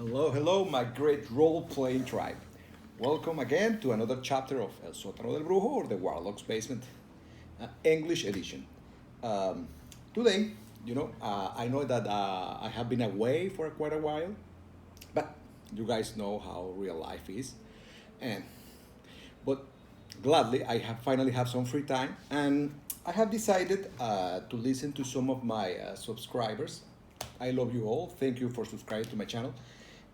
Hello, hello, my great role-playing tribe. Welcome again to another chapter of El Sótano del Brujo, or the Warlock's Basement, English edition. Um, Today, I know that I have been away for quite a while, but you guys know how real life is, and but gladly I have finally have some free time, and I have decided to listen to some of my subscribers. I love you all. Thank you for subscribing to my channel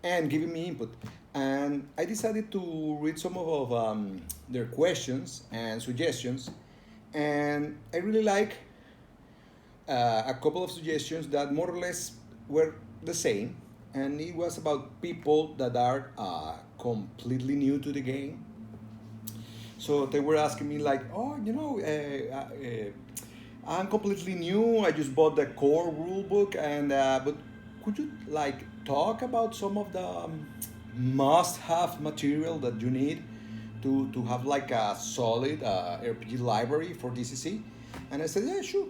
and giving me input. And I decided to read some of their questions and suggestions. And I really like a couple of suggestions that more or less were the same. And it was about people that are completely new to the game. So they were asking me like, oh, I'm completely new. I just bought the core rule book, and but could you like talk about some of the must-have material that you need to have like a solid RPG library for DCC? And I said, yeah, sure.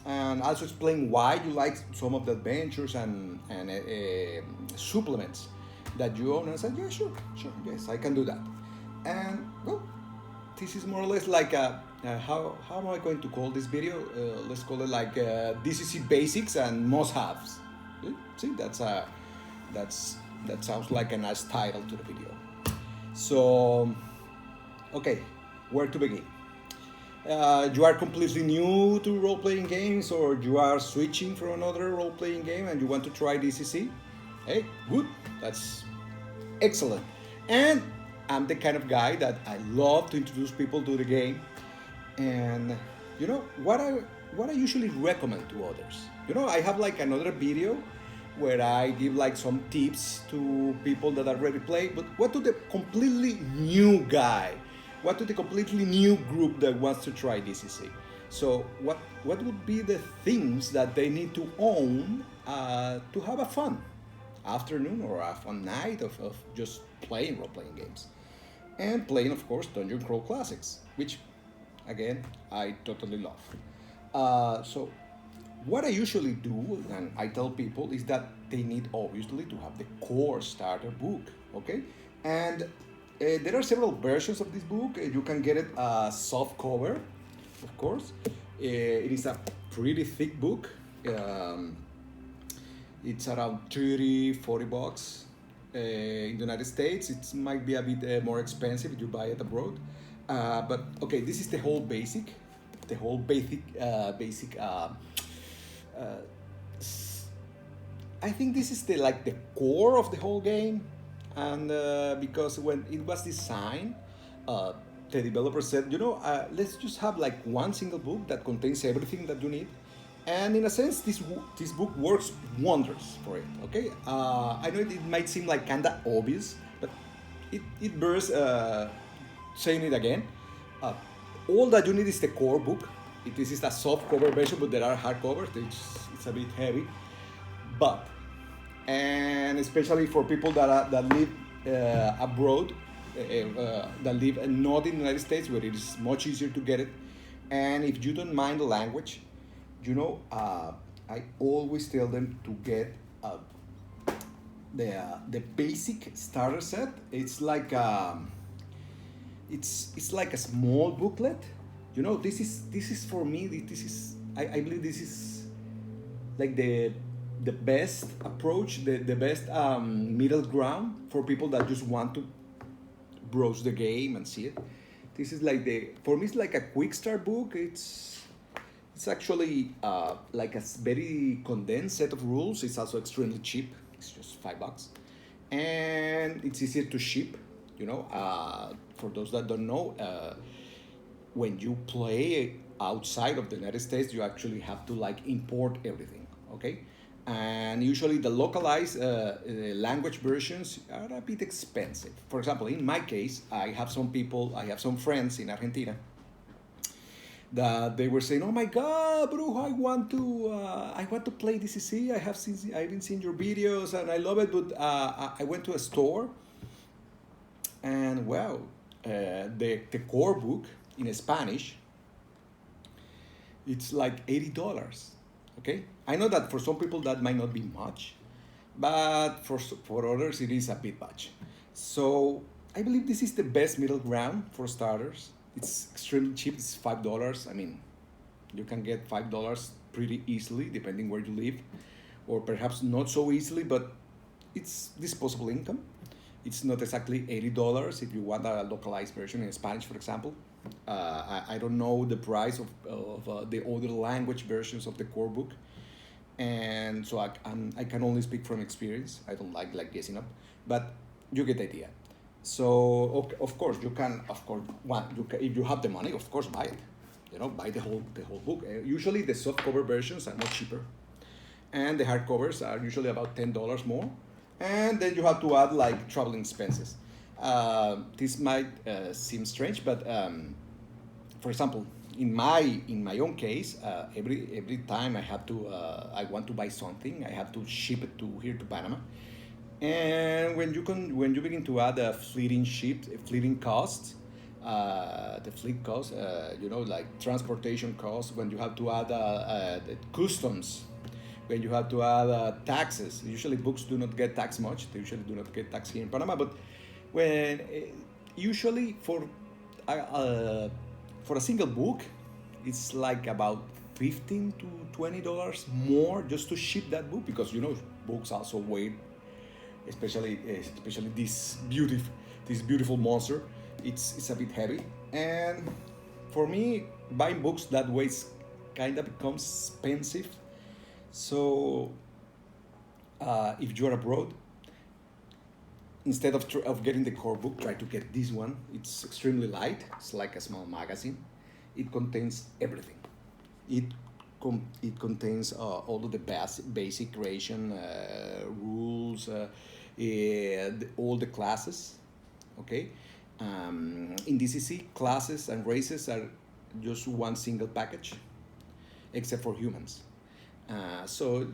And also explain why you like some of the adventures and supplements that you own. And I said, yeah, sure, yes, I can do that. And well, this is more or less like how am I going to call this video? Let's call it like DCC basics and must-haves. See, that sounds like a nice title to the video. So, okay, where to begin? You are completely new to role-playing games, or you are switching from another role-playing game and you want to try DCC? Hey, good. That's excellent. And I'm the kind of guy that I love to introduce people to the game. And you know what I usually recommend to others. I have like another video where I give like some tips to people that already play. But what to the completely new guy? What to the completely new group that wants to try DCC? So what would be the things that they need to own to have a fun afternoon or a fun night of just playing role-playing games? And playing, of course, Dungeon Crawl Classics, which, again, I totally love. So, what I usually do, and I tell people, is that they need, obviously, to have the core starter book, okay? And there are several versions of this book. You can get it soft cover, of course. It is a pretty thick book. It's around 30, 40 bucks. In the United States, it might be a bit more expensive if you buy it abroad. But okay, this is the whole basic. I think this is the core of the whole game, and because when it was designed, the developer said, let's just have like one single book that contains everything that you need. And in a sense, this book works wonders for it. Okay, I know it might seem like kinda obvious, but it bears saying it again. All that you need is the core book. This is a soft cover version, but there are hardcovers. It's a bit heavy, but and especially for people that live abroad, that live not in the United States, where it is much easier to get it. And if you don't mind the language, I always tell them to get the basic starter set. It's like it's like a small booklet. This is for me. I believe this is like the best approach, the best middle ground for people that just want to browse the game and see it. This is like for me it's like a quick start book. It's actually like a very condensed set of rules. It's also extremely cheap. It's just $5, and it's easier to ship. For those that don't know, when you play outside of the United States, you actually have to like import everything. Okay, and usually the localized language versions are a bit expensive. For example, in my case, I have some friends in Argentina that they were saying, "Oh my God, bro, I want to play DCC. I've been seeing your videos and I love it, but I went to a store and wow, the core book in Spanish, it's like $80. Okay, I know that for some people that might not be much, but for others it is a bit much. So I believe this is the best middle ground for starters. It's extremely cheap. It's $5. I mean, you can get $5 pretty easily depending where you live, or perhaps not so easily, but it's disposable income. It's not exactly $80 if you want a localized version in Spanish, for example. I don't know the price of the other language versions of the core book, and so I can only speak from experience. I don't like guessing up, but you get the idea. So of course you can, of course, if you have the money, of course buy it. Buy the whole book. Usually the softcover versions are much cheaper, and the hardcovers are usually about $10 more. And then you have to add like traveling expenses. This might seem strange, but for example, in my own case, every time I want to buy something, I have to ship it to here to Panama. And when you begin to add a fleeting costs, the fleet costs, like transportation costs, when you have to add the customs, when you have to add taxes. Usually books do not get taxed much. They usually do not get taxed here in Panama, but when usually for a single book, it's like about $15 to $20 more just to ship that book, because books also weigh, especially this beautiful monster. It's a bit heavy, and for me, buying books that way kind of becomes expensive. So if you're abroad, instead of getting the core book, try to get this one. It's extremely light. It's like a small magazine. It contains everything. It contains all of the basic creation rules, all the classes. Okay. In DCC, classes and races are just one single package, except for humans. So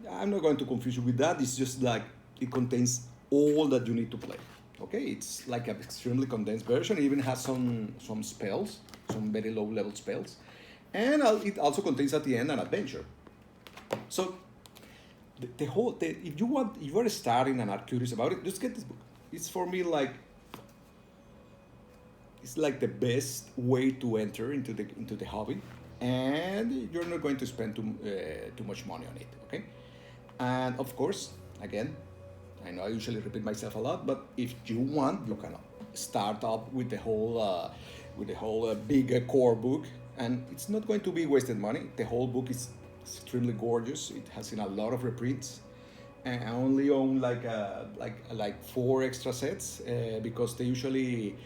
I'm not going to confuse you with that. It's just like it contains all that you need to play. Okay, it's like an extremely condensed version. It even has some spells, some very low level spells, and it also contains at the end an adventure. So if you are starting and are curious about it, just get this book. It's for me it's like the best way to enter into the hobby, and you're not going to spend too much money on it. Okay, and of course, again, I know I usually repeat myself a lot, but if you want, you can start up with the whole big core book, and it's not going to be wasted money. The whole book is extremely gorgeous. It has seen a lot of reprints, and I only own like 4 extra sets because they usually.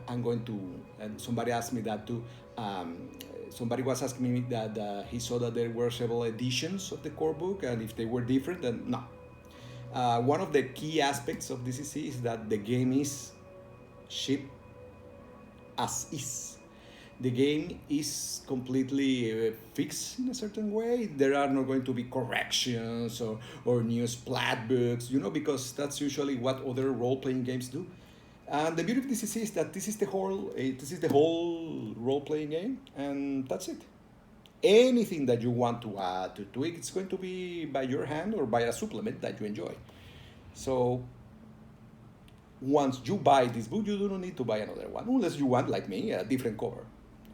I'm going to. And somebody asked me that too. Somebody was asking me that he saw that there were several editions of the core book, and if they were different, then no. One of the key aspects of DCC is that the game is shipped as is. The game is completely fixed in a certain way. There are not going to be corrections or new splat books, because that's usually what other role-playing games do. And the beauty of DCC is that this is the whole role-playing game, and that's it. Anything that you want to add to tweak, it's going to be by your hand or by a supplement that you enjoy. So once you buy this book, you do not need to buy another one, unless you want, like me, a different cover.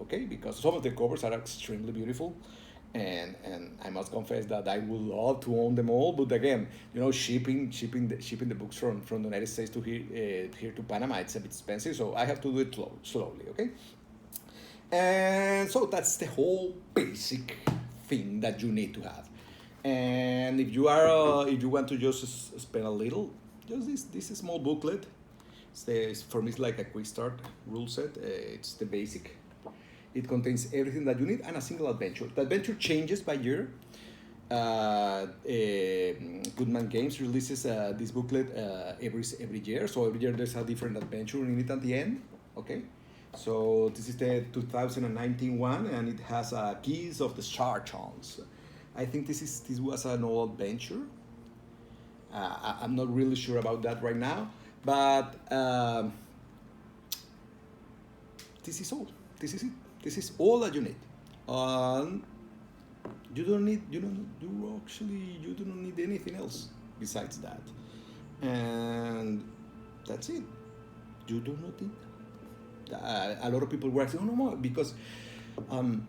Okay, because some of the covers are extremely beautiful, and I must confess that I would love to own them all. But again, shipping the books from the United States to here to Panama, it's a bit expensive, so I have to do it slowly. Okay. And so that's the whole basic thing that you need to have. And if you want to just spend a little, just this small booklet. For me, it's like a quick start rule set. It's the basic. It contains everything that you need and a single adventure. The adventure changes by year. Goodman Games releases this booklet every year. So every year there's a different adventure in it at the end. Okay. So this is the 2019 one, and it has Keys of the Chartrons. I think this was an old adventure. I'm not really sure about that right now, but this is all. This is it. This is all that you need. you do not need anything else besides that, and that's it. You do not need. A lot of people were saying, "Oh no, more," because um,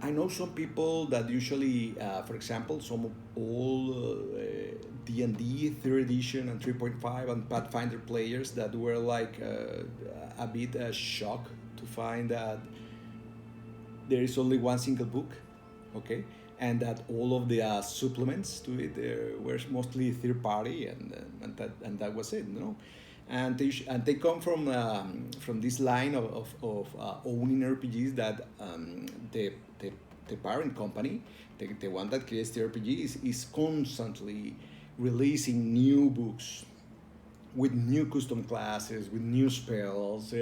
I know some people that usually, for example, some of all D&D third edition and 3.5 and Pathfinder players that were like a bit shocked to find that there is only one single book, okay, and that all of the supplements to it were mostly third party, and that was it, you know. And they come from this line of owning RPGs that the parent company, the one that creates the RPG, is constantly releasing new books with new custom classes, with new spells,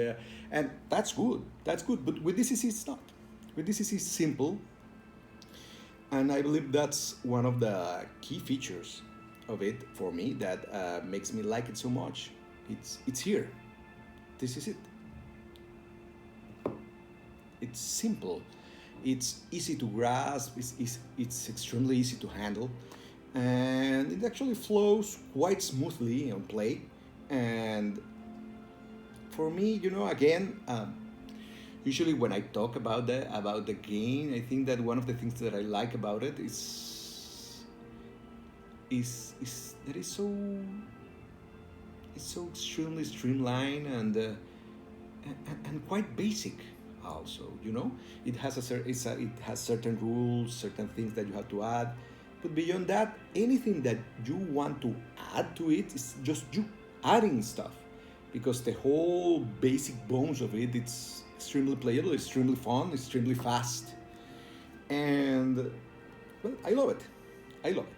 and that's good. That's good. But with DCC, it's not. With DCC, it's simple, and I believe that's one of the key features of it for me that makes me like it so much. It's here. This is it. It's simple. It's easy to grasp. It's extremely easy to handle, and it actually flows quite smoothly on play. And for me, you know, again, usually when I talk about the game, I think that one of the things that I like about it is that it's so extremely streamlined and quite basic. Also, you know, it has it has certain rules, certain things that you have to add, but beyond that, anything that you want to add to it is just you adding stuff, because the whole basic bones of it, it's extremely playable, extremely fun, extremely fast, and well, I love it. I love it.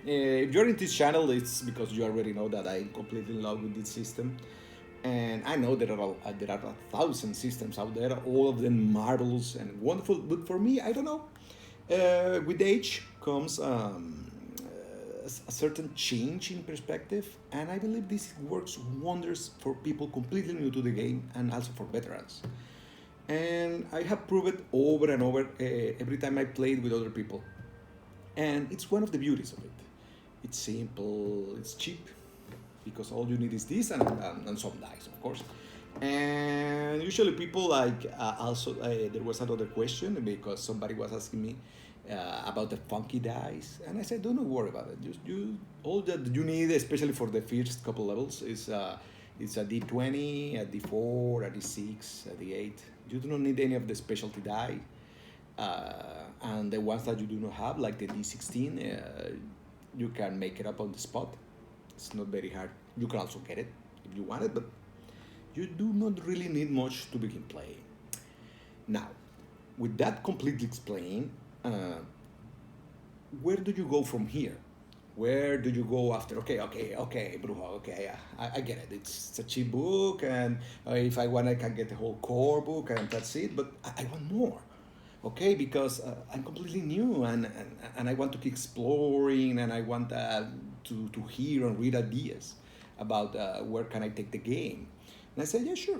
If you're in this channel, it's because you already know that I'm completely in love with this system. And I know there are 1,000 systems out there, all of them marvelous and wonderful. But for me, I don't know. With age comes a certain change in perspective, and I believe this works wonders for people completely new to the game and also for veterans. And I have proved it over and over every time I played with other people. And it's one of the beauties of it. It's simple, it's cheap, because all you need is this and some dice, of course. And usually people like also there was another question because somebody was asking me about the funky dice, and I said, "Do not worry about it. Just you all that you need, especially for the first couple levels, is it's a D20, a D4, a D6, a D8. You do not need any of the specialty die, and the ones that you do not have, like the D16, you can make it up on the spot. It's not very hard. You can also get it if you want it, but you do not really need much to begin playing. Now, with that completely explained, where do you go from here? Where do you go after? Okay, Brujo, okay, I get it. It's a cheap book, and if I want, I can get the whole core book, and that's it, but I want more. Okay, because I'm completely new, and I want to keep exploring, and I want to hear and read ideas about where can I take the game. And I said, yeah, sure.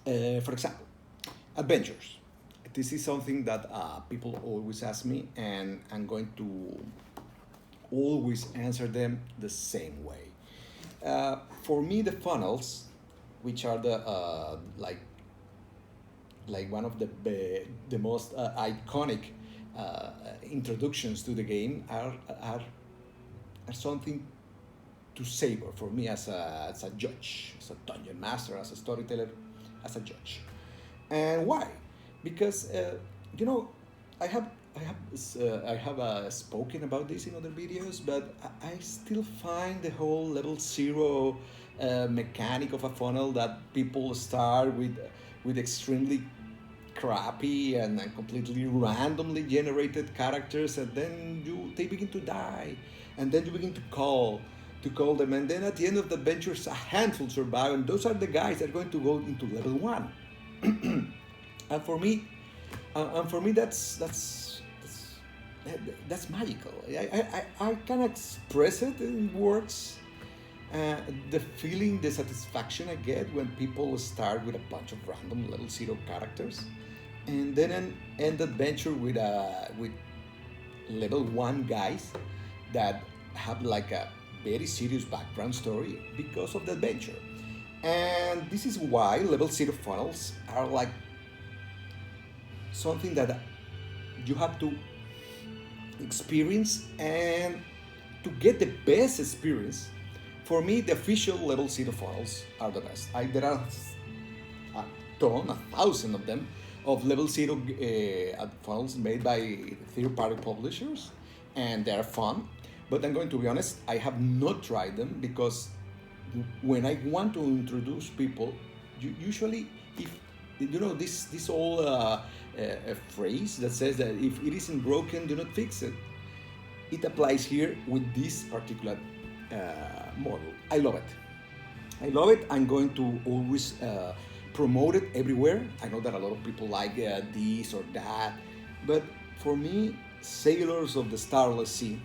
For example, adventures. This is something that people always ask me, and I'm going to always answer them the same way. For me, the funnels, which are the like one of the most iconic introductions to the game, are something to savor for me as a judge, as a dungeon master, as a storyteller, as a judge. And why? Because you know, I have spoken about this in other videos, but I still find the whole level zero mechanic of a funnel that people start with extremely crappy and completely randomly generated characters, and then they begin to die, and then you begin to call them, and then at the end of the adventure, a handful survive, and those are the guys that are going to go into level 1. And for me, that's magical. I can express it in words. The feeling, the satisfaction I get when people start with a bunch of random level 0 characters, and then an end adventure with level 1 guys that have like a very serious background story because of the adventure. And this is why level 0 funnels are like something that you have to experience, and to get the best experience, for me the official level 0 funnels are the best. There are a ton, 1,000 of them, of level 0 funnels made by third-party publishers, and they're fun. But I'm going to be honest, I have not tried them because when I want to introduce people, usually, if you know this old phrase that says that if it isn't broken, do not fix it. It applies here with this particular model. I love it. I love it. I'm going to always promote it everywhere. I know that a lot of people like this or that, but for me, Sailors of the Starless Sea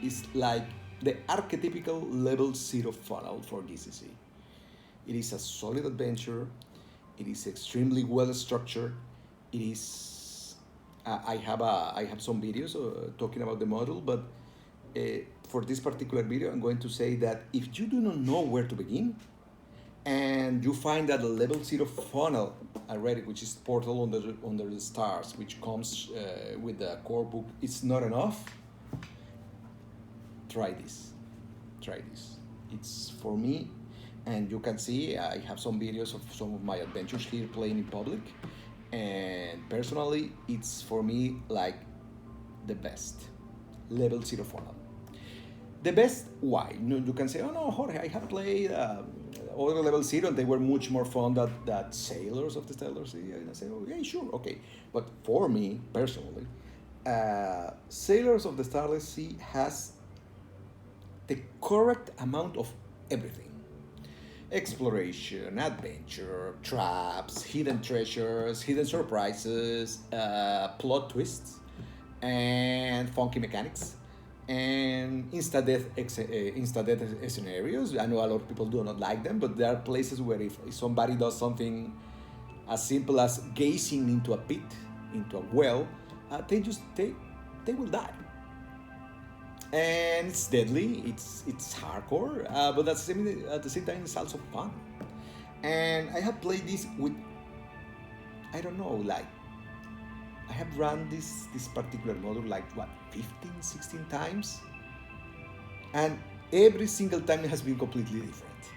is like the archetypical level 0 funnel for DCC. It is a solid adventure. It is extremely well structured. It is. I have some videos talking about the model, but for this particular video, I'm going to say that if you do not know where to begin, and you find that the level 0 funnel already, which is Portal under the Stars, which comes with the core book, it's not enough, try this. Try this. It's for me, and you can see I have some videos of some of my adventures here playing in public, and personally, it's for me like the best level 0 funnel. The best, why? You can say, oh no, Jorge, I have played other level 0 and they were much more fun than Sailors of the Stellar Sea. And I say, oh yeah, sure, okay. But for me, personally, Sailors of the Starless Sea has the correct amount of everything. Exploration, adventure, traps, hidden treasures, hidden surprises, plot twists, and funky mechanics, and insta-death scenarios. I know a lot of people do not like them, but there are places where if somebody does something as simple as gazing into a pit, into a well, they will die. And it's deadly, it's hardcore, but at the same time it's also fun. And I have played this with, I don't know, like I have run this particular model like what, 15, 16 times, and every single time it has been completely different.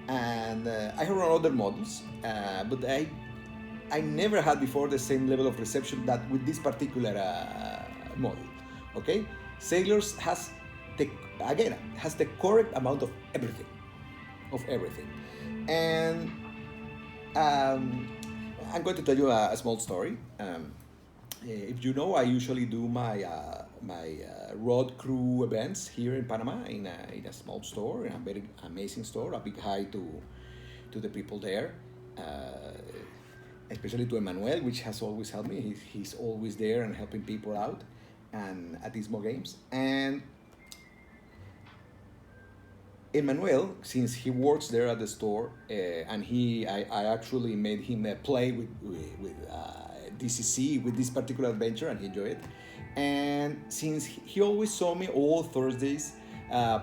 And I have run other models, but I never had before the same level of reception that with this particular model. Okay, Sailors has the correct amount of everything, and I'm going to tell you a small story. If you know, I usually do my road crew events here in Panama in a small store, in a very amazing store. A big hi to the people there, especially to Emmanuel, which has always helped me. He's always there and helping people out, and at these more games. And Emmanuel, since he works there at the store, and I actually made him play with DCC with this particular adventure, and he enjoyed it. And since he always saw me all Thursdays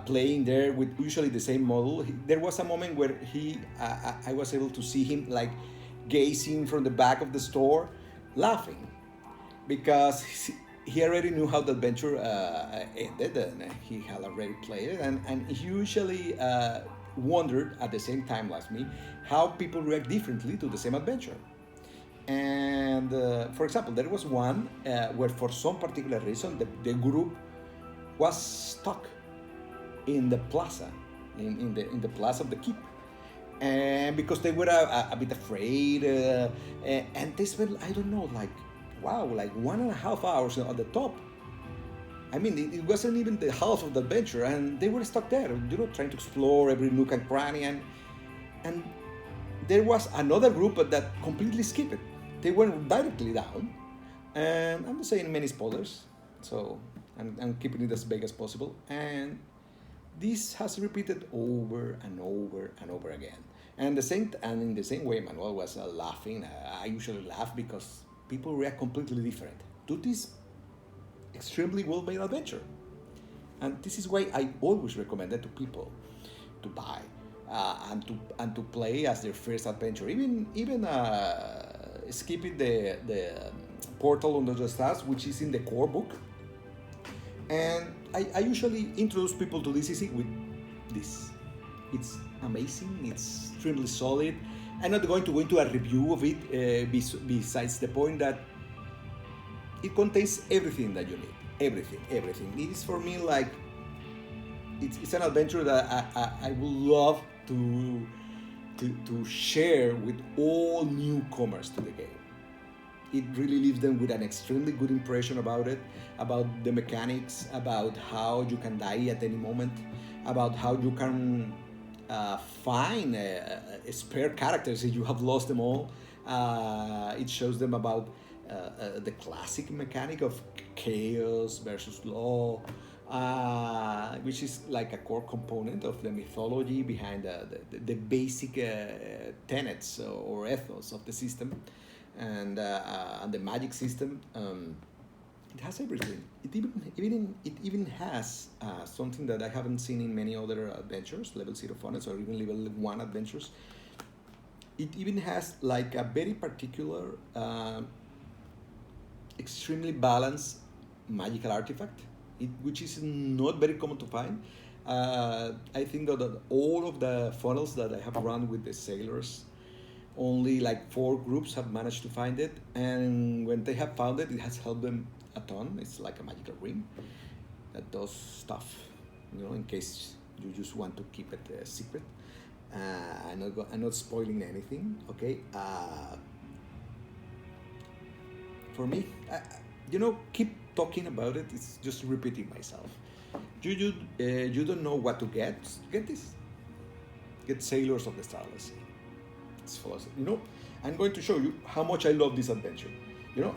playing there with usually the same model, there was a moment where I was able to see him like gazing from the back of the store, laughing, because he already knew how the adventure ended, and he had already played it, and he usually wondered at the same time as me how people react differently to the same adventure. And for example, there was one where for some particular reason the group was stuck in the plaza, in the plaza of the keep, and because they were a bit afraid, and they spent, I don't know, like 1.5 hours at the top. I mean, it wasn't even the half of the adventure, and they were stuck there, trying to explore every nook and cranny, and there was another group that completely skipped it. They went directly down, and I'm not saying many spoilers, so I'm keeping it as vague as possible. And this has repeated over and over and over again. And in the same way, Manuel was laughing. I usually laugh because people react completely different to this extremely well-made adventure. And this is why I always recommend it to people to buy and to play as their first adventure. Even skipping the Portal Under the Stars, which is in the core book. And I usually introduce people to DCC with this. It's amazing. It's extremely solid. I'm not going to go into a review of it besides the point that it contains everything that you need. Everything. It is for me like it's an adventure that I would love to share with all newcomers to the game. It really leaves them with an extremely good impression about it, about the mechanics, about how you can die at any moment, about how you can find spare characters if you have lost them all. It shows them about the classic mechanic of chaos versus law, which is like a core component of the mythology behind the basic tenets or ethos of the system, and the magic system. It has everything. It even has something that I haven't seen in many other adventures, level 0 funnels or even level 1 adventures. It even has like a very particular, extremely balanced magical artifact, which is not very common to find. I think that all of the funnels that I have run with the sailors, only like 4 groups have managed to find it, and when they have found it, it has helped them a ton. It's like a magical ring that does stuff, in case you just want to keep it a secret. I'm not spoiling anything, okay? For me, keep talking about it. It's just repeating myself. You don't know what to get. Get this. Get Sailors of the Starless Sea. It's philosophy. I'm going to show you how much I love this adventure.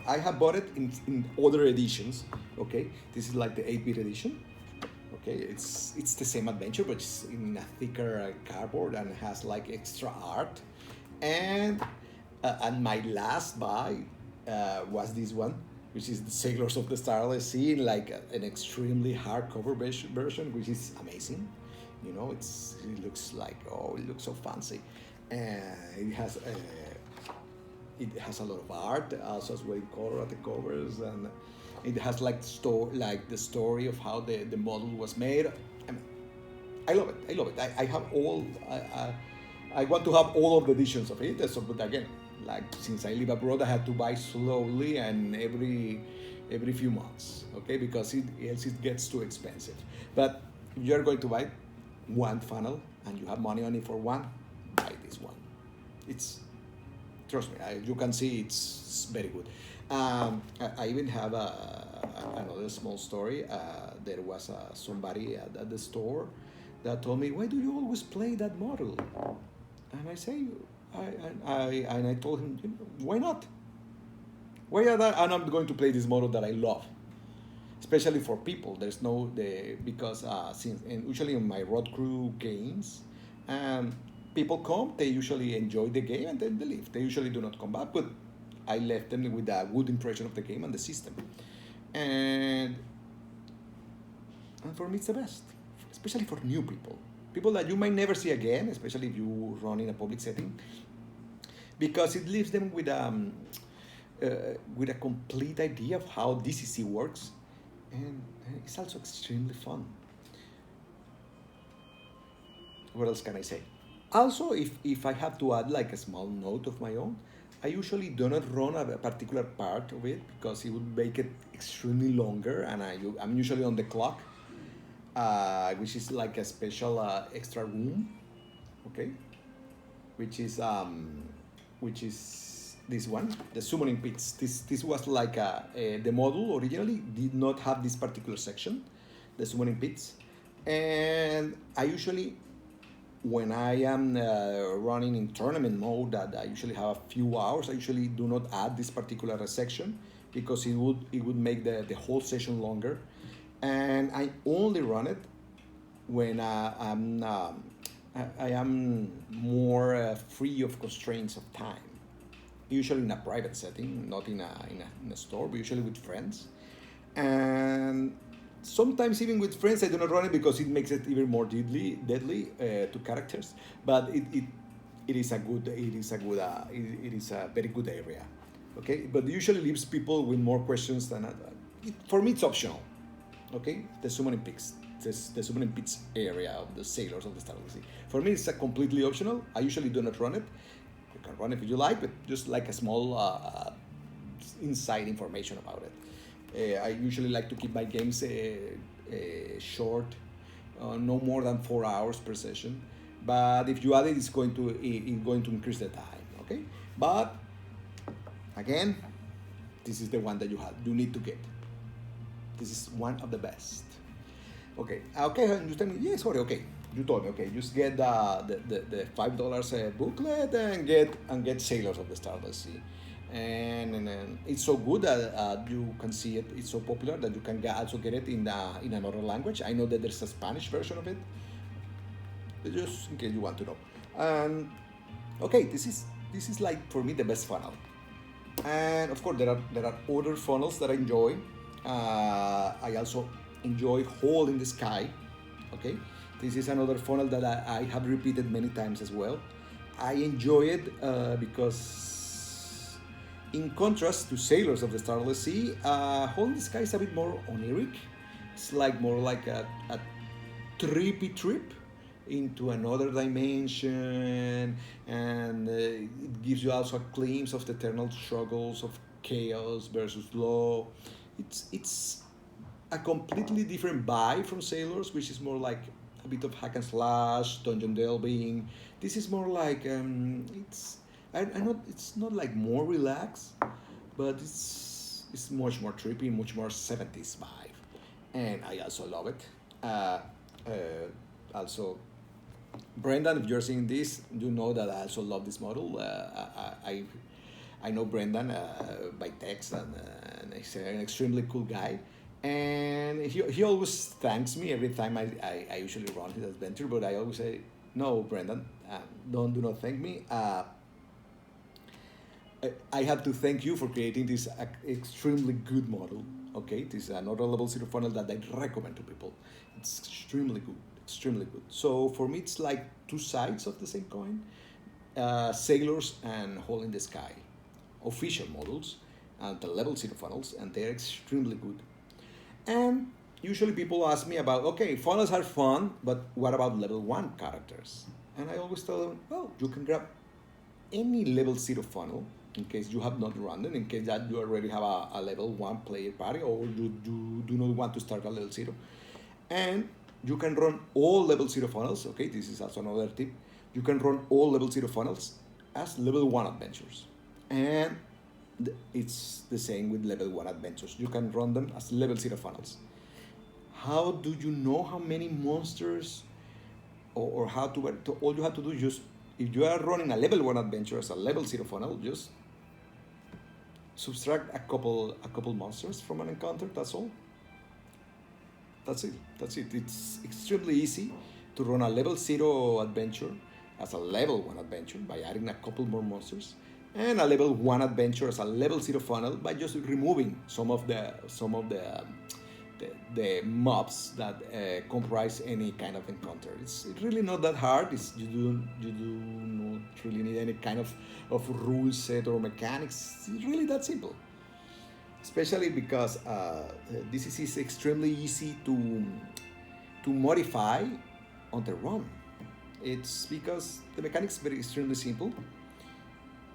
I have bought it in other editions. Okay, this is like the 8-bit edition. Okay, it's the same adventure, but it's in a thicker cardboard and has like extra art. And my last buy was this one, which is the Sailors of the Starless Sea, in like an extremely hardcover version, which is amazing. It looks like, it looks so fancy. It has a lot of art, also as well in color at the covers, and it has like the story of how the model was made. I love it. I have all. I want to have all of the editions of it. So, but again, like since I live abroad, I have to buy slowly and every few months, okay? Because else it gets too expensive. But if you're going to buy one funnel and you have money only for one, buy this one. Trust me, you can see it's very good. I even have another small story. There was somebody at the store that told me, "Why do you always play that model?" And I say, I told him, "Why not? Why are that? And I'm going to play this model that I love, especially for people. There's because usually in my road crew games, people come, they usually enjoy the game, and then they leave. They usually do not come back, but I left them with a good impression of the game and the system. And for me, it's the best, especially for new people that you might never see again, especially if you run in a public setting, because it leaves them with a complete idea of how DCC works, and it's also extremely fun. What else can I say? Also, if I have to add like a small note of my own, I usually do not run a particular part of it because it would make it extremely longer, and I'm usually on the clock, which is like a special extra room, okay, which is this one, the summoning pits. This was like the model originally did not have this particular section, the summoning pits, and I usually, when I am running in tournament mode, that I usually have a few hours, I usually do not add this particular section because it would make the whole session longer, and I only run it when I'm I am more free of constraints of time. Usually in a private setting, not in a store, but usually with friends. And sometimes even with friends, I do not run it because it makes it even more deadly to characters. But it is a good it is a very good area. Okay, but usually leaves people with more questions than for me. It's optional. Okay, the summoning pits, the summoning pits area of the sailors of the Star of the Sea. For me, it's a completely optional. I usually do not run it. You can run it if you like, but just like a small inside information about it. I usually like to keep my games short, no more than 4 hours per session. But if you add it, it's going to increase the time. Okay, but again, this is the one that you need to get. This is one of the best. Okay, and you tell me, yes, sorry, okay. You told me, okay, just get the $5 booklet and get Sailors of the Star of the Sea. And it's so good that you can see it. It's so popular that you can also get it in another language. I know that there's a Spanish version of it, just in case you want to know. And okay, this is like for me the best funnel. And of course there are other funnels that I enjoy. I also enjoy Hole in the Sky. Okay, this is another funnel that I have repeated many times as well. I enjoy it because, in contrast to Sailors of the Star of the Sea, Hole in the Sky is a bit more oniric. It's like more like a trippy trip into another dimension, and it gives you also a glimpse of the eternal struggles of chaos versus law. It's a completely different vibe from Sailors, which is more like a bit of hack and slash, dungeon delving. This is more like it's not like more relaxed, but it's much more trippy, much more 70s vibe, and I also love it. Also, Brendan, if you're seeing this, you know that I also love this model. I know Brendan by text, and he's an extremely cool guy. And he always thanks me every time I usually run his adventure, but I always say, no, Brendan, do not thank me. I have to thank you for creating this extremely good model. Okay, this is another level 0 funnel that I recommend to people. It's extremely good, extremely good. So for me, it's like two sides of the same coin: Sailors and Hole in the Sky, official models, and the level 0 funnels, and they're extremely good. And usually people ask me about, okay, funnels are fun, but what about level 1 characters? And I always tell them, well, you can grab any level 0 funnel in case you have not run them, in case that you already have a level 1 player party, or you do not want to start a level 0. And you can run all level 0 funnels. Okay, this is also another tip. You can run all level 0 funnels as level 1 adventures. And it's the same with level 1 adventures. You can run them as level 0 funnels. How do you know how many monsters or how to all you have to do is just, if you are running a level 1 adventure as a level 0 funnel, just subtract a couple monsters from an encounter. That's all. That's it. It's extremely easy to run a level 0 adventure as a level 1 adventure by adding a couple more monsters, and a level 1 adventure as a level 0 funnel by just removing some of the mobs that comprise any kind of encounter. It's really not that hard. You do not really need any kind of rule set or mechanics. It's really that simple. Especially because DCC is extremely easy to modify on the run. It's because the mechanics are extremely simple,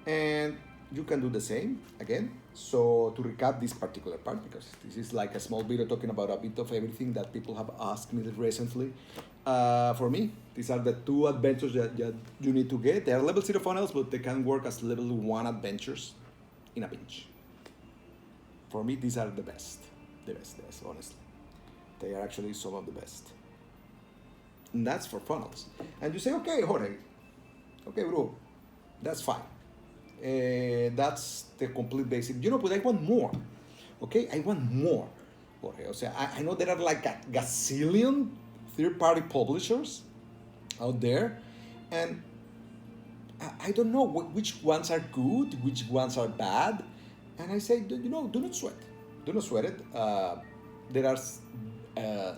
and you can do the same again. So to recap this particular part, because this is like a small video talking about a bit of everything that people have asked me recently. For me, these are the two adventures that you need to get. They are level 0 funnels, but they can work as level 1 adventures in a pinch. For me, these are the best, honestly. They are actually some of the best. And that's for funnels. And you say, okay, Jorge, okay, bro, that's fine. That's the complete basic. But I want more. Okay, I want more. Jorge, I know there are like a gazillion third-party publishers out there, And I don't know which ones are good, which ones are bad. And I say, do not sweat. Do not sweat it. There are uh,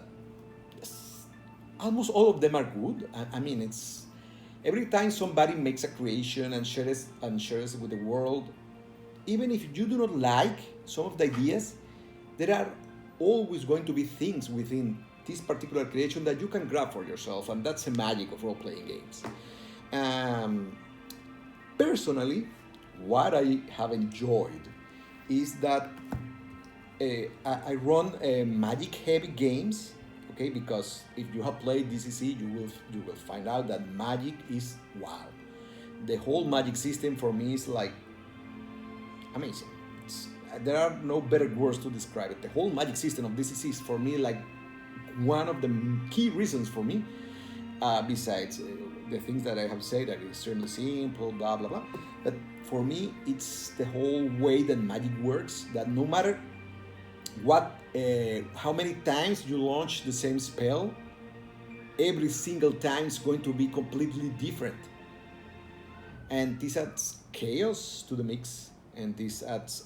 almost all of them are good. I mean, it's every time somebody makes a creation and shares it with the world, even if you do not like some of the ideas, there are always going to be things within this particular creation that you can grab for yourself, and that's the magic of role-playing games. Um, Personally, what I have enjoyed is that I run magic-heavy games. Okay, because if you have played DCC, you will find out that magic is wow. The whole magic system for me is like amazing. There are no better words to describe it. The whole magic system of DCC is for me like one of the key reasons for me. Besides the things that I have said, that it's extremely simple, blah blah blah. But for me, it's the whole way that magic works. That no matter how many times you launch the same spell, every single time is going to be completely different. And this adds chaos to the mix, and this adds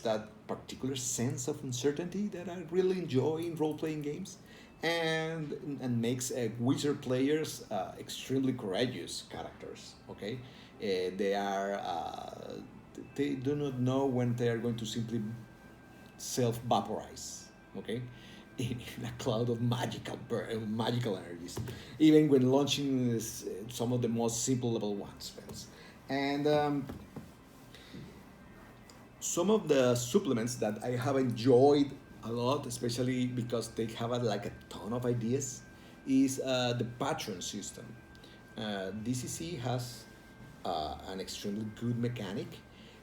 that particular sense of uncertainty that I really enjoy in role-playing games, and makes wizard players extremely courageous characters. Okay, they do not know when they are going to simply self-vaporize. Okay, in a cloud of magical energies, even when launching some of the most simple level one spells. And some of the supplements that I have enjoyed a lot, especially because they have like a ton of ideas, is the patron system. DCC has an extremely good mechanic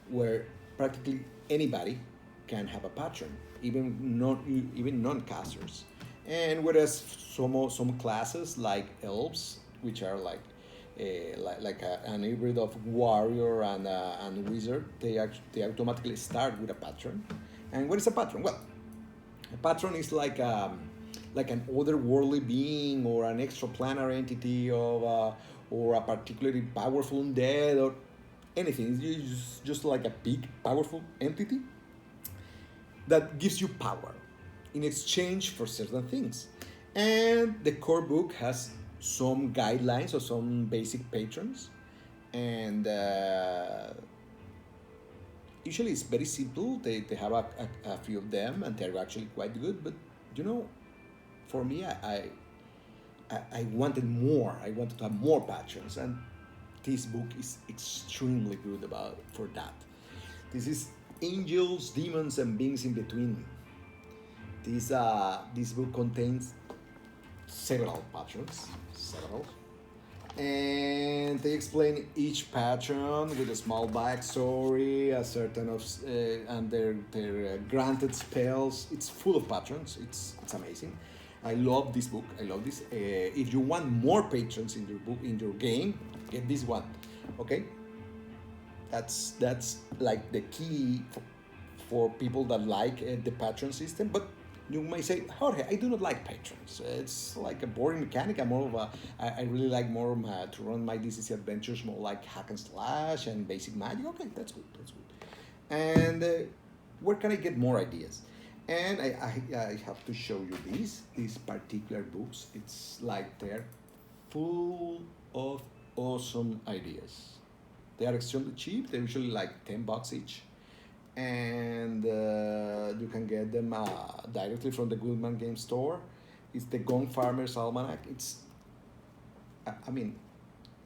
where practically anybody can have a patron, even non-casters. And whereas some classes like elves, which are like an hybrid of warrior and wizard, they automatically start with a patron. And what is a patron? Well, a patron is like an otherworldly being or an extraplanar entity or a particularly powerful undead or anything. It's just like a big, powerful entity that gives you power in exchange for certain things. And the core book has some guidelines or some basic patrons. And usually it's very simple. They have a few of them, and they're actually quite good. But for me, I wanted more. I wanted to have more patrons, and this book is extremely good for that. This is angels, demons, and beings in between. This book contains several patrons, and they explain each patron with a small backstory, a certain of and their granted spells. It's full of patrons. It's amazing. I love this book. I love this. If you want more patrons in your game, get this one. Okay. That's like the key for people that like the patron system. But you may say, Jorge, I do not like patrons. It's like a boring mechanic. I really like more to run my DCC adventures more like hack and slash and basic magic. Okay, that's good. And where can I get more ideas? And I have to show you these particular books. It's like they're full of awesome ideas. They are extremely cheap. They're usually like $10 each. And you can get them directly from the Goodman Game Store. It's the Gong Farmer's Almanac. I mean,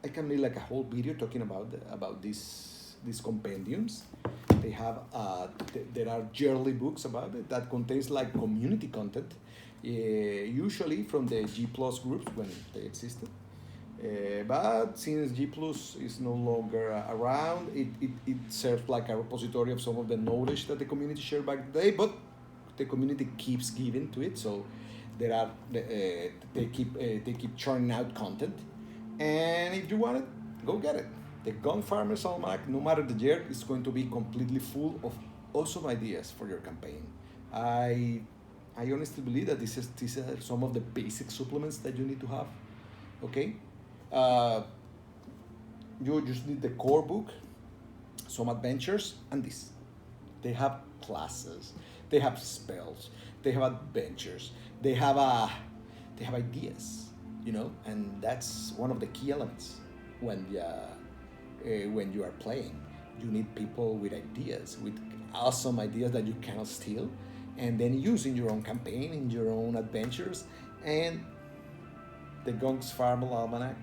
I can make like a whole video talking about these compendiums. They have there are yearly books about it that contains like community content, usually from the G Plus groups when they existed. But since G Plus is no longer around, it serves like a repository of some of the knowledge that the community shared back in the day. But the community keeps giving to it, so they keep churning out content. And if you want it, go get it. The Gun Farmer's Almanac, no matter the year, is going to be completely full of awesome ideas for your campaign. I honestly believe that these are some of the basic supplements that you need to have. Okay, uh, you just need the core book, some adventures, and this. They have classes, they have spells, they have adventures, they have they have ideas, and that's one of the key elements when you are playing. You need people with ideas, with awesome ideas that you cannot steal, and then use in your own campaign, in your own adventures, and the Gonks Farmer Almanac,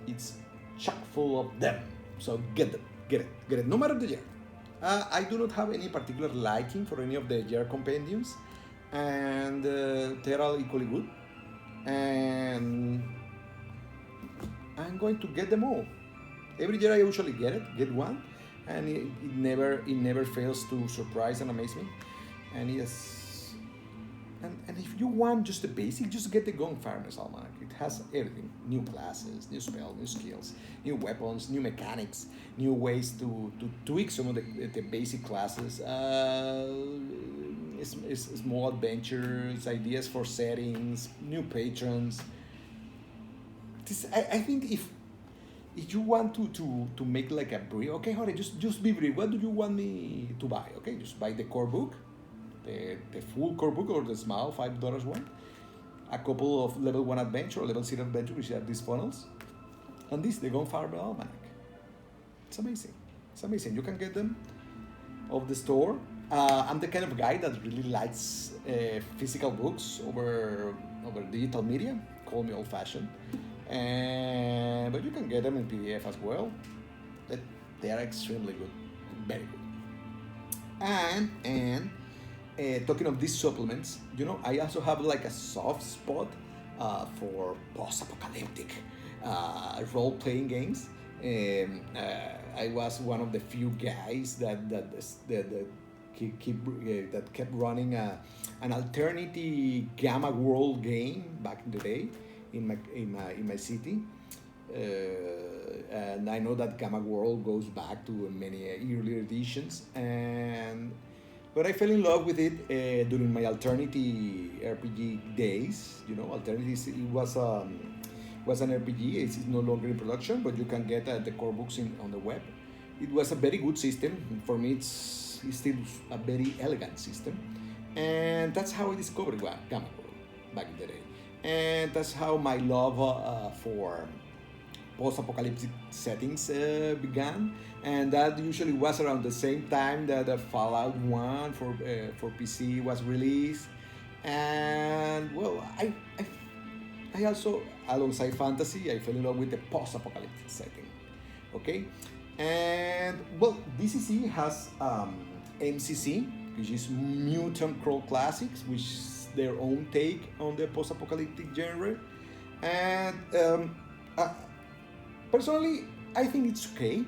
it's chock full of them. So get them, get it, no matter the year. I do not have any particular liking for any of the year compendiums, and they're all equally good. And I'm going to get them all. Every year I usually get one, and it never fails to surprise and amaze me. And yes, and if you want just the basic, just get the Gong Farmer's Almanac. It has everything: new classes, new spells, new skills, new weapons, new mechanics, new ways to tweak some of the basic classes. Small adventures, ideas for settings, new patrons. I think if you want to make like a brief, okay, Jorge, just be brief. What do you want me to buy? Okay, just buy the core book, the full core book or the small $5 one, a couple of level 1 adventure or level 0 adventure, which have these funnels, and this, the Gunfire Almanac. It's amazing. It's amazing. You can get them off the store. I'm the kind of guy that really likes physical books over digital media. Call me old-fashioned. But you can get them in PDF as well. They are extremely good, very good. And talking of these supplements, I also have like a soft spot for post-apocalyptic role-playing games. I was one of the few guys that kept running an alternative Gamma World game back in the day in my city. And I know that Gamma World goes back to many earlier editions, but I fell in love with it during my alternative RPG days. Alternative, it was an RPG. It's no longer in production, but you can get the core books on the web. It was a very good system. For me, it's still a very elegant system, and that's how I discovered Gamma World back in the day. And that's how my love for post-apocalyptic settings began, and that usually was around the same time that Fallout 1 for PC was released. And well, I also, alongside fantasy, I fell in love with the post-apocalyptic setting. Okay, and well, DCC has MCC, which is Mutant Crawl Classics, which is their own take on the post-apocalyptic genre. And personally, I think it's okay.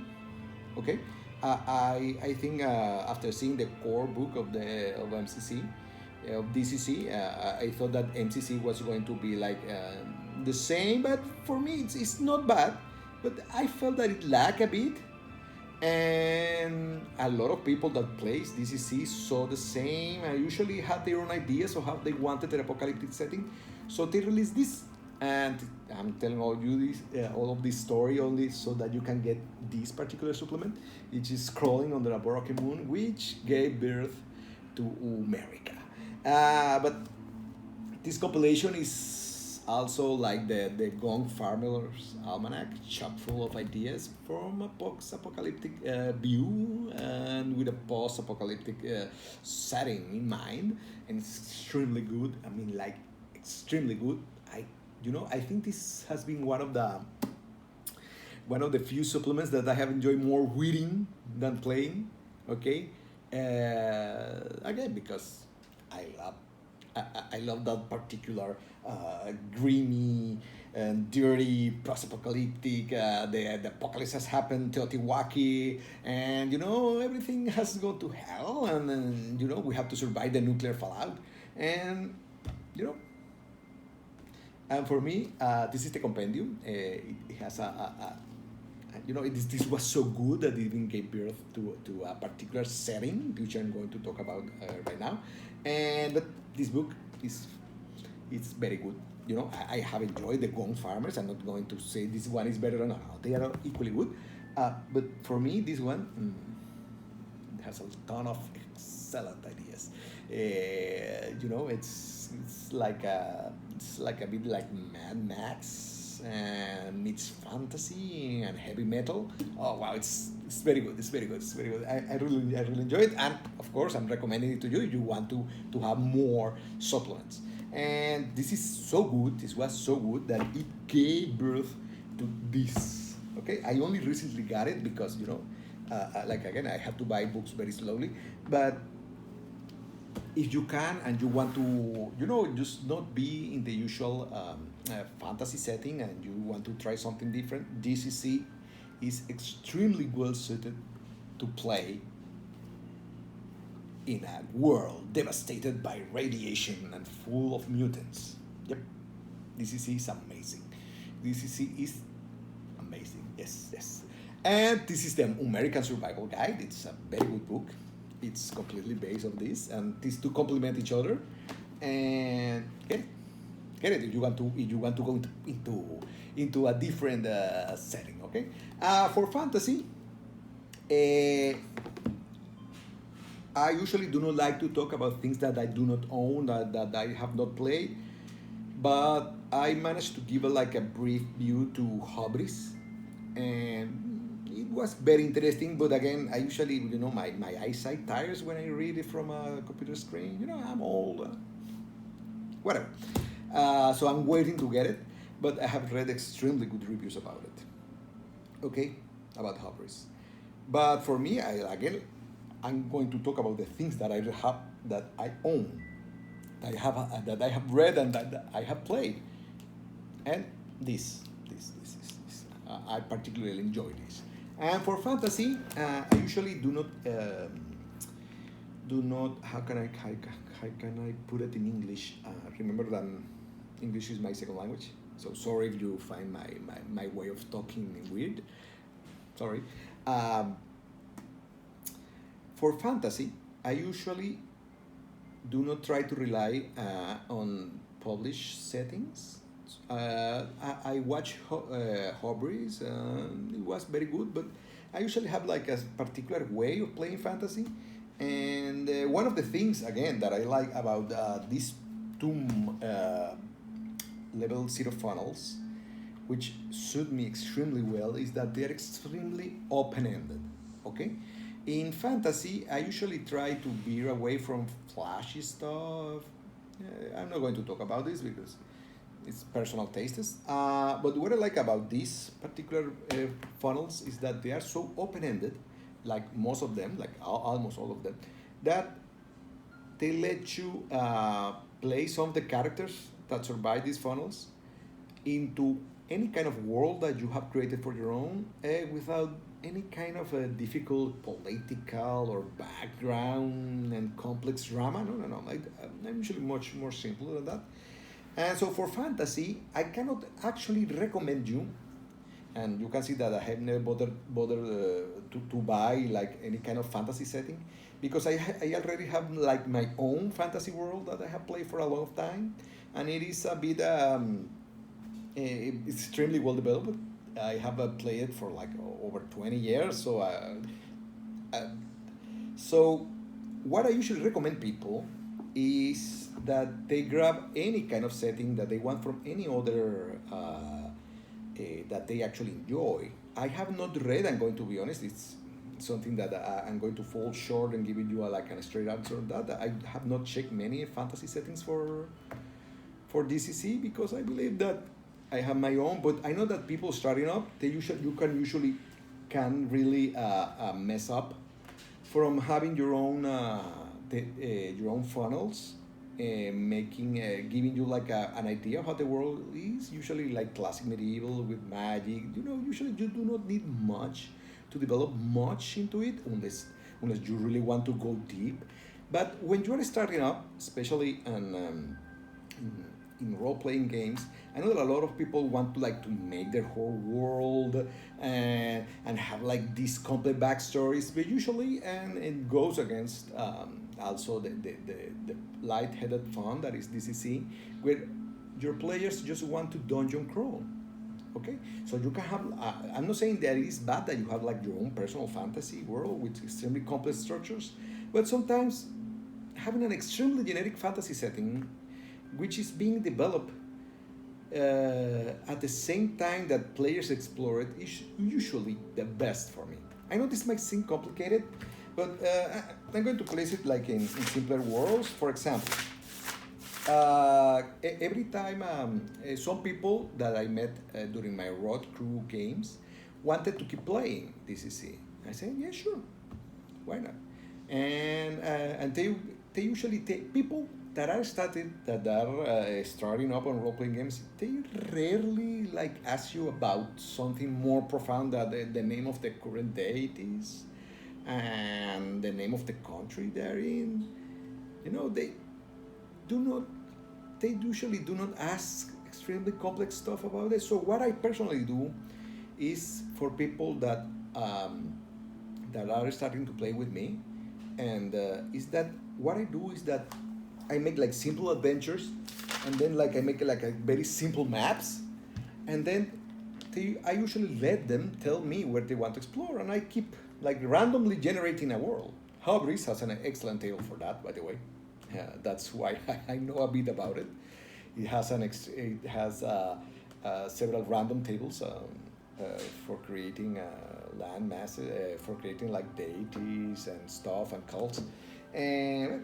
Okay, I think after seeing the core book of MCC, of DCC, I thought that MCC was going to be like the same, but for me it's not bad. But I felt that it lacked a bit, and a lot of people that plays DCC saw the same. I usually had their own ideas of how they wanted an apocalyptic setting, so they released this. And I'm telling all of this story only so that you can get this particular supplement, which is Crawling Under a Broken Moon, which gave birth to America. But this compilation is also like the Gong Farmer's Almanac, chock full of ideas from a post-apocalyptic view and with a post-apocalyptic setting in mind, and it's extremely good. I mean, like, extremely good. I think this has been one of the few supplements that I have enjoyed more reading than playing. Okay, again, because I love that particular grimy and dirty post-apocalyptic. The apocalypse has happened, Teotihuacan, and everything has gone to hell, and we have to survive the nuclear fallout, and And for me, this is the compendium. It has this was so good that it even gave birth to a particular setting, which I'm going to talk about right now. But this book it's very good, I have enjoyed the Gone Farmers. I'm not going to say this one is better or not. They are equally good. But for me, this one has a ton of excellent ideas. It's like a bit like Mad Max and meets fantasy and heavy metal. Oh wow, it's very good. It's very good. It's very good. I really enjoy it, and of course, I'm recommending it to you if you want to have more supplements. And this is so good. This was so good that it gave birth to this. Okay, I only recently got it because like again, I have to buy books very slowly, but if you can and you want to just not be in the usual fantasy setting and you want to try something different, DCC is extremely well suited to play in a world devastated by radiation and full of mutants. Yep, DCC is amazing. DCC is amazing. Yes. And this is the American Survival Guide. It's a very good book. It's completely based on this, and these two complement each other. And get it if you want to go into a different setting. Okay, for fantasy, I usually do not like to talk about things that I do not own, that I have not played, but I managed to give like a brief view to hobbies, and it was very interesting. But again, I usually, my eyesight tires when I read it from a computer screen. I'm old, whatever. So I'm waiting to get it, but I have read extremely good reviews about it. Okay, about hobbies. But for me, I'm going to talk about the things that I have, that I own, that I have read and that I have played, and this. I particularly enjoy this. And for fantasy, I usually do not. How can I put it in English? Remember that English is my second language, so sorry if you find my way of talking weird. Sorry. For fantasy, I usually do not try to rely on published settings. I watch Hobbies, it was very good, but I usually have like a particular way of playing fantasy. And one of the things, again, that I like about these two level 0 funnels, which suit me extremely well, is that they're extremely open-ended. Okay? In fantasy, I usually try to veer away from flashy stuff. I'm not going to talk about this because it's personal tastes. But what I like about these particular funnels is that they are so open-ended, like most of them, like almost all of them, that they let you play some of the characters that survive these funnels into any kind of world that you have created for your own, without any kind of a difficult political or background and complex drama. No. I'm usually much more simple than that. And so for fantasy, I cannot actually recommend you, and you can see that I have never bothered to buy like any kind of fantasy setting, because I already have like my own fantasy world that I have played for a long time, and it is a bit extremely well developed. I have played it for like over 20 years, so what I usually recommend people is that they grab any kind of setting that they want from any other that they actually enjoy. I have not read, I'm going to be honest, it's something that I'm going to fall short and giving you like a straight answer on that. I have not checked many fantasy settings for DCC, because I believe that I have my own, but I know that people starting up, you can really mess up from having your own funnels, giving you like an idea of how the world is. Usually like classic medieval with magic. Usually you do not need much to develop much into it, unless you really want to go deep. But when you are starting up, especially in role-playing games, I know that a lot of people want to like to make their whole world and have like these complex backstories, but usually, and it goes against also the light-headed fun that is DCC, where your players just want to dungeon crawl. Okay, so you can have. I'm not saying that it is bad that you have like your own personal fantasy world with extremely complex structures, but sometimes having an extremely generic fantasy setting, which is being developed at the same time that players explore it, is usually the best for me. I know this might seem complicated, but I'm going to place it like in simpler worlds. For example, every time some people that I met during my road crew games wanted to keep playing DCC. I said, yeah, sure, why not? And they usually take people that are starting up on role playing games. They rarely like ask you about something more profound than the name of the current deities and the name of the country they're in. You know, do not they usually do not ask extremely complex stuff about it. So what I personally do is for people that are starting to play with me, and is that what I do is that I make like simple adventures, and then like I make like a very simple maps, and then I usually let them tell me where they want to explore, and I keep like randomly generating a world. Hubris has an excellent table for that, by the way. That's why I know a bit about it. It has several random tables for creating land masses, for creating like deities and stuff and cults. And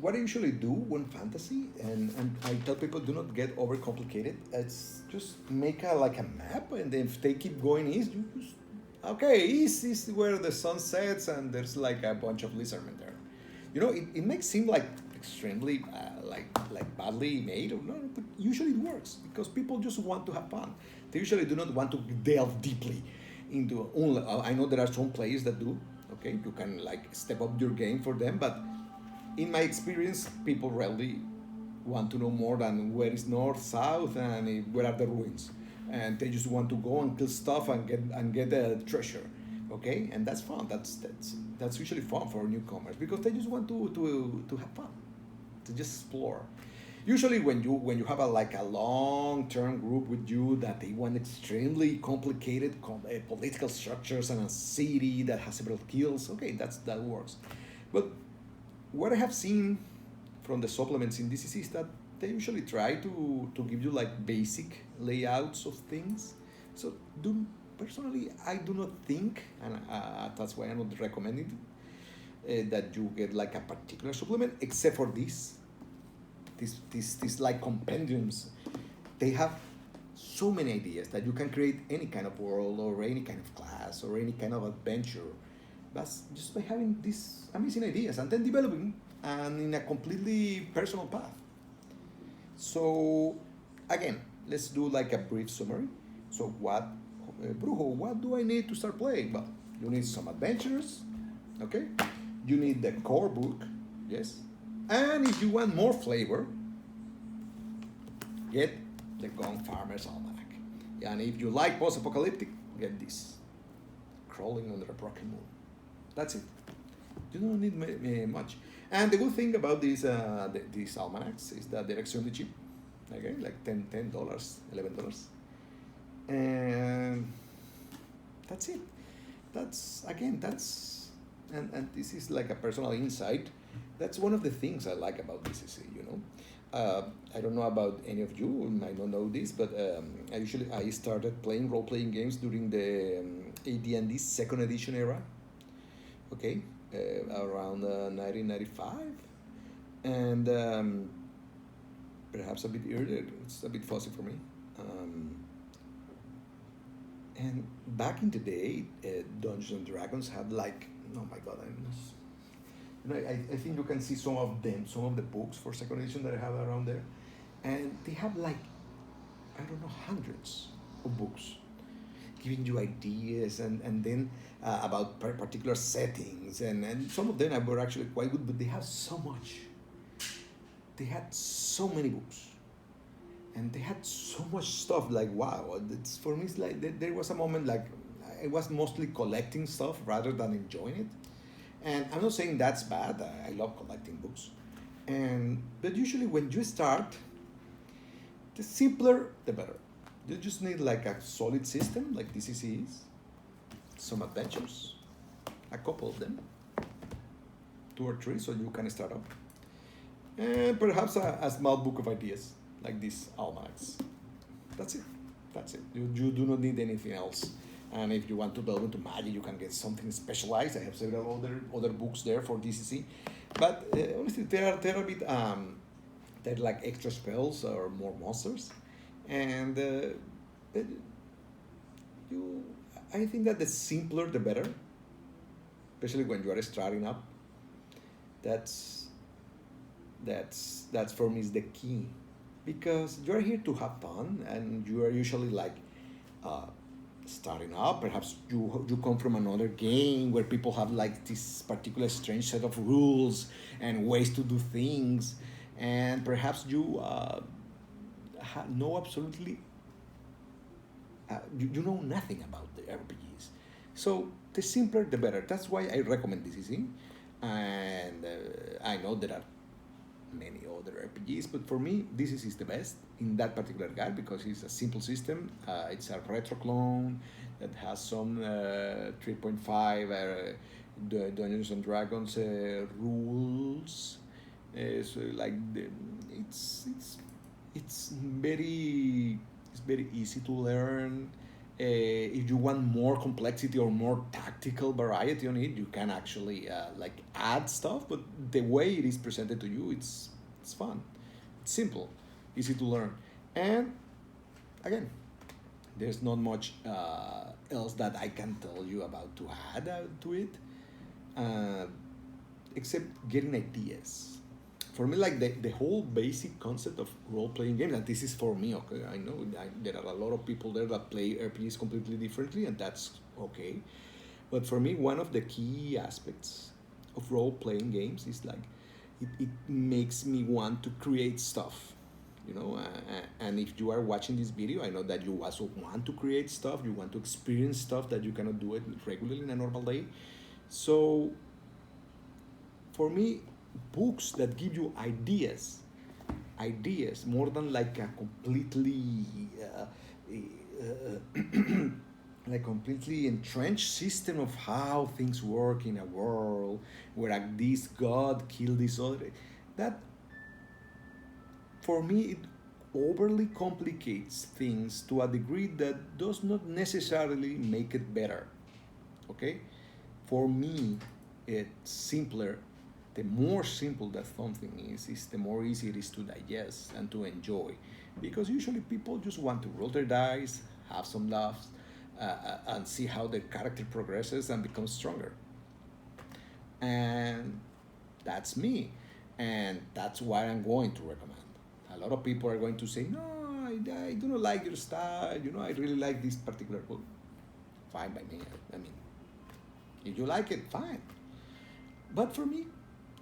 what I usually do when fantasy, and I tell people do not get overcomplicated. It's just make like a map, and then if they keep going east, you just okay, east is where the sun sets, and there's like a bunch of lizardmen there. You know, it may seem like extremely like badly made, or no, but usually it works because people just want to have fun. They usually do not want to delve deeply into. I know there are some players that do. Okay, you can like step up your game for them, but in my experience, people rarely want to know more than where is north, south, and where are the ruins, and they just want to go and kill stuff and get the treasure. Okay, and that's fun. That's usually fun for newcomers because they just want to have fun, to just explore. Usually, when you have a long-term group with you that they want extremely complicated political structures and a city that has several guilds, okay, that works. But what I have seen from the supplements in DCC is that they usually try to give you like basic layouts of things. So personally, I do not think, and that's why I'm not recommending that you get like a particular supplement, except for these like compendiums. They have so many ideas that you can create any kind of world or any kind of class or any kind of adventure, but just by having these amazing ideas and then developing and in a completely personal path. So again, let's do like a brief summary. So Brujo, what do I need to start playing? Well, you need some adventures, okay? You need the core book, yes? And if you want more flavor, get the Gone Farmer's Almanac. And if you like post-apocalyptic, get this, Crawling Under a Broken Moon. That's it. You don't need much. And the good thing about these almanacs is that they're extremely cheap. Okay, like $10, $11. And that's it. And this is like a personal insight. That's one of the things I like about DCC, you know. I don't know about any of you, you might not know this, but I started playing role-playing games during the AD&D second edition era, okay, around 1995, and perhaps a bit earlier. It's a bit fuzzy for me. And back in the day, Dungeons and Dragons had like, oh my god, I think you can see some of the books for second edition that I have around there, and they have like, I don't know, hundreds of books giving you ideas and then about particular settings, and some of them were actually quite good, but they have so much. They had so many books, and they had so much stuff. Like wow, it's for me. It's like there was a moment like I was mostly collecting stuff rather than enjoying it. And I'm not saying that's bad. I love collecting books, But usually when you start, the simpler the better. You just need like a solid system like DCC is, some adventures, a couple of them, two or three, so you can start up, and perhaps a small book of ideas like these almanacs. That's it. That's it. You do not need anything else. And if you want to delve into magic, you can get something specialized. I have several other books there for DCC, but honestly, they're a bit they're like extra spells or more monsters, and but you I think that the simpler the better, especially when you are starting up. That's that's for me is the key, because you are here to have fun, and you are usually like uh, starting up. Perhaps you come from another game where people have like this particular strange set of rules and ways to do things, and perhaps you know absolutely you know nothing about the RPGs. So the simpler the better. That's why I recommend DCC. And I know there are many other RPGs, but for me, this is the best in that particular guide because it's a simple system. It's a retro clone that has some 3.5 the Dungeons and Dragons rules. So like it's very easy to learn. If you want more complexity or more tactical variety on it, you can actually like add stuff. But the way it is presented to you, it's fun, it's simple, easy to learn, and again, there's not much else that I can tell you about to add to it, uh, except getting ideas. For me, like the whole basic concept of role-playing games, and this is for me, okay, I know there are a lot of people there that play RPGs completely differently, and that's okay. But for me, one of the key aspects of role-playing games is like it makes me want to create stuff, and if you are watching this video, I know that you also want to create stuff, you want to experience stuff that you cannot do it regularly in a normal day. So for me, books that give you ideas more than like a completely like completely entrenched system of how things work in a world where like this god killed this other, that for me it overly complicates things to a degree that does not necessarily make it better. Okay, for me it's simpler. The more simple that something is the more easy it is to digest and to enjoy. Because usually people just want to roll their dice, have some laughs, and see how their character progresses and becomes stronger. And that's me. And that's why I'm going to recommend. A lot of people are going to say, no, I do not like your style. I really like this particular book. Fine by me. I mean, if you like it, fine. But for me,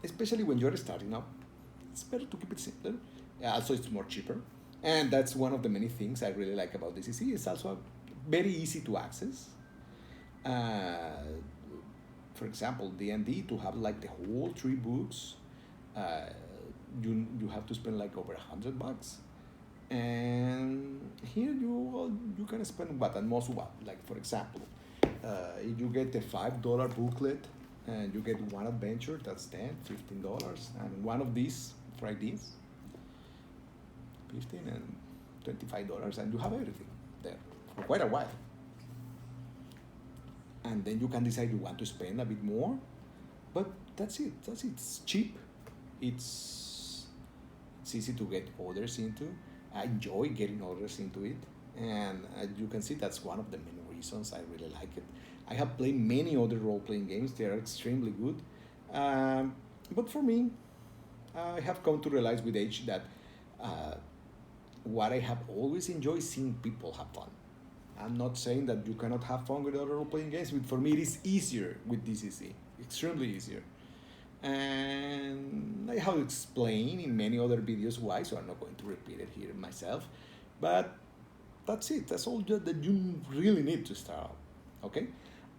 especially when you're starting up, it's better to keep it simpler. Also, it's more cheaper, and that's one of the many things I really like about DCC. It's also very easy to access. Uh, for example, D&D, to have like the whole three books, uh, you have to spend like over $100, and here you can spend what at most what, like for example, if you get the $5 booklet and you get one adventure, that's $10, $15, and one of these Fridays, 15 and $25, and you have everything there for quite a while. And then you can decide you want to spend a bit more, but that's it. It's cheap. It's easy to get orders into. I enjoy getting orders into it, and you can see that's one of the main reasons I really like it. I have played many other role-playing games; they are extremely good, but for me, I have come to realize with age that uh, what I have always enjoyed is seeing people have fun. I'm not saying that you cannot have fun with other role-playing games, but for me it is easier with DCC, extremely easier. And I have explained in many other videos why, so I'm not going to repeat it here myself. But that's it. That's all that you really need to start. Okay,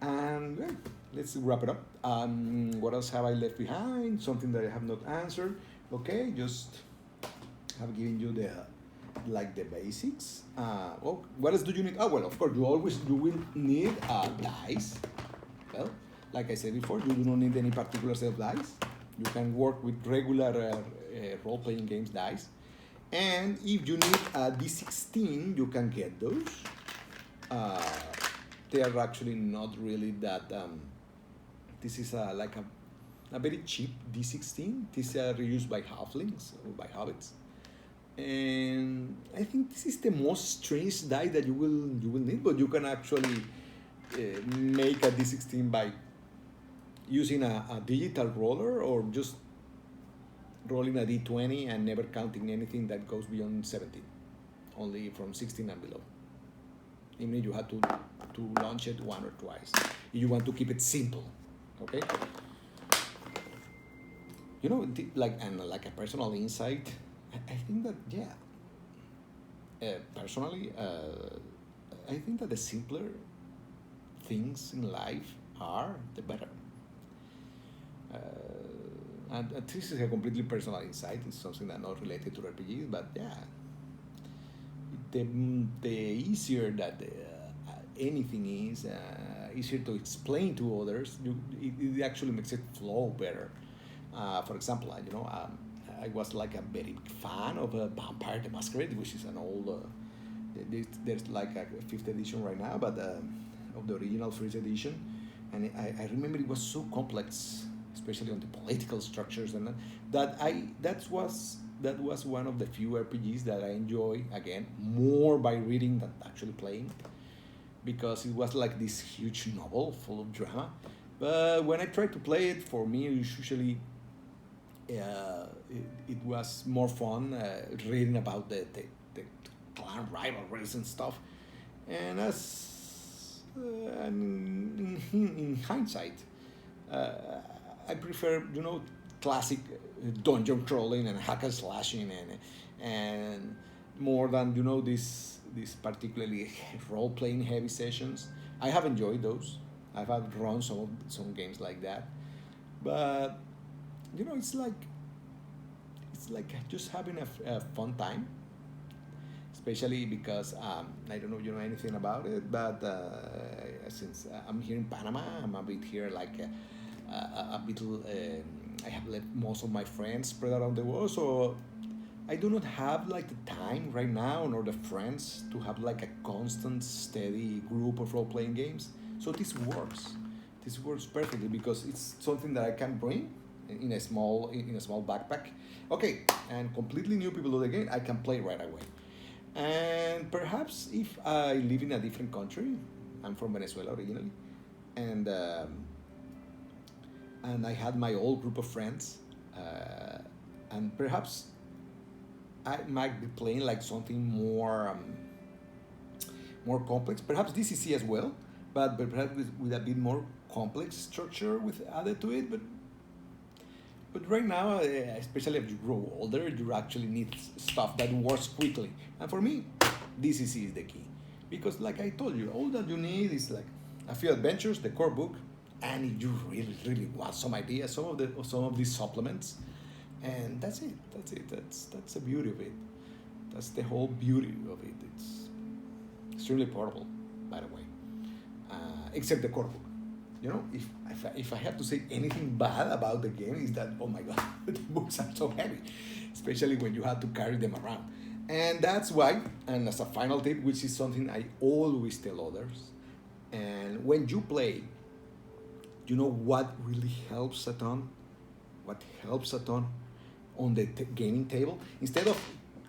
and let's wrap it up. What else have I left behind? Something that I have not answered. Okay, just have given you the basics. Well, what else do you need? Oh well, of course you will need dice. Well, like I said before, you do not need any particular set of dice. You can work with regular role-playing games dice. And if you need a D16, you can get those. They are actually not really that. This is like a very cheap D16. These are used by halflings or by hobbits. And I think this is the most strange die that you will need, but you can actually make a D16 by using a digital roller or just rolling a D20 and never counting anything that goes beyond 17, only from 16 and below. Even if you have to launch it one or twice, if you want to keep it simple, okay? You know, like a personal insight, I think that personally, I think that the simpler things in life are, the better. And this is a completely personal insight. It's something that's not related to RPGs, but yeah, the easier that anything is, easier to explain to others, it actually makes it flow better. For example, I was like a very big fan of Vampire the Masquerade, which is an old. There's like a 5th edition right now, but of the original 1st edition, and I remember it was so complex, especially on the political structures, and that was one of the few RPGs that I enjoy again more by reading than actually playing, because it was like this huge novel full of drama. But when I tried to play it, for me, usually it was more fun reading about the clan rivalries and stuff. And in hindsight, I prefer classic dungeon crawling and hack and slashing and more than these particularly role playing heavy sessions. I have enjoyed those. I've had run some games like that, but it's like just having a fun time, especially because I don't know if you know anything about it, but since I'm here in Panama, I'm a bit here like a bit. I have left most of my friends spread around the world, so I do not have like the time right now nor the friends to have like a constant, steady group of role-playing games. So this works. This works perfectly because it's something that I can bring in a small backpack. Okay, and completely new people to the game, I can play right away. And perhaps if I live in a different country, I'm from Venezuela originally, and I had my old group of friends, and perhaps I might be playing like something more complex. Perhaps DCC as well, but perhaps with a bit more complex structure with added to it. But right now, especially as you grow older, you actually need stuff that works quickly. And for me, DCC is the key, because like I told you, all that you need is like a few adventures, the core book, and if you really want some ideas, some of these supplements, and that's it. That's the beauty of it. That's the whole beauty of it. It's extremely portable, by the way, except the core book. If I have to say anything bad about the game, is that, oh my god, the books are so heavy, especially when you have to carry them around. And that's why, and as a final tip, which is something I always tell others, and when you play, what really helps a ton? What helps a ton on the gaming table? Instead of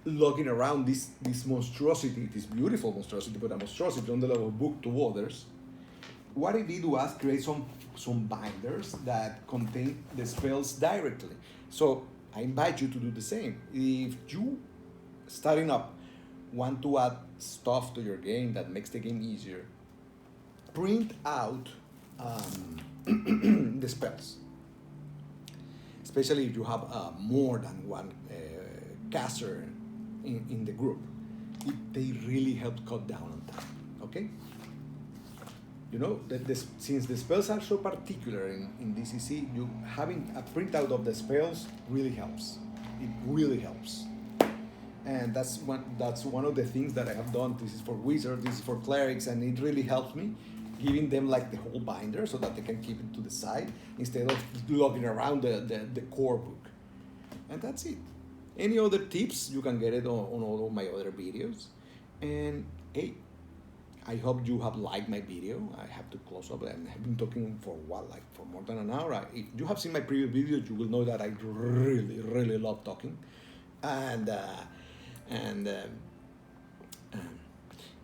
lugging around this monstrosity, this beautiful monstrosity, but a monstrosity on the level of book to others, what I did was create some binders that contain the spells directly. So I invite you to do the same. If you, starting up, want to add stuff to your game that makes the game easier, print out the spells. Especially if you have more than one caster in the group. They really help cut down on time, okay? Since the spells are so particular in DCC, having a printout of the spells really helps. it really helps. And that's one of the things that I have done. This is for wizards, this is for clerics, and it really helps me, giving them like the whole binder so that they can keep it to the side instead of lugging around the core book. And that's it. Any other tips, you can get it on all of my other videos. And hey, I hope you have liked my video. I have to close up, and I've been talking for what, like for more than an hour. If you have seen my previous videos, you will know that I really, really love talking, and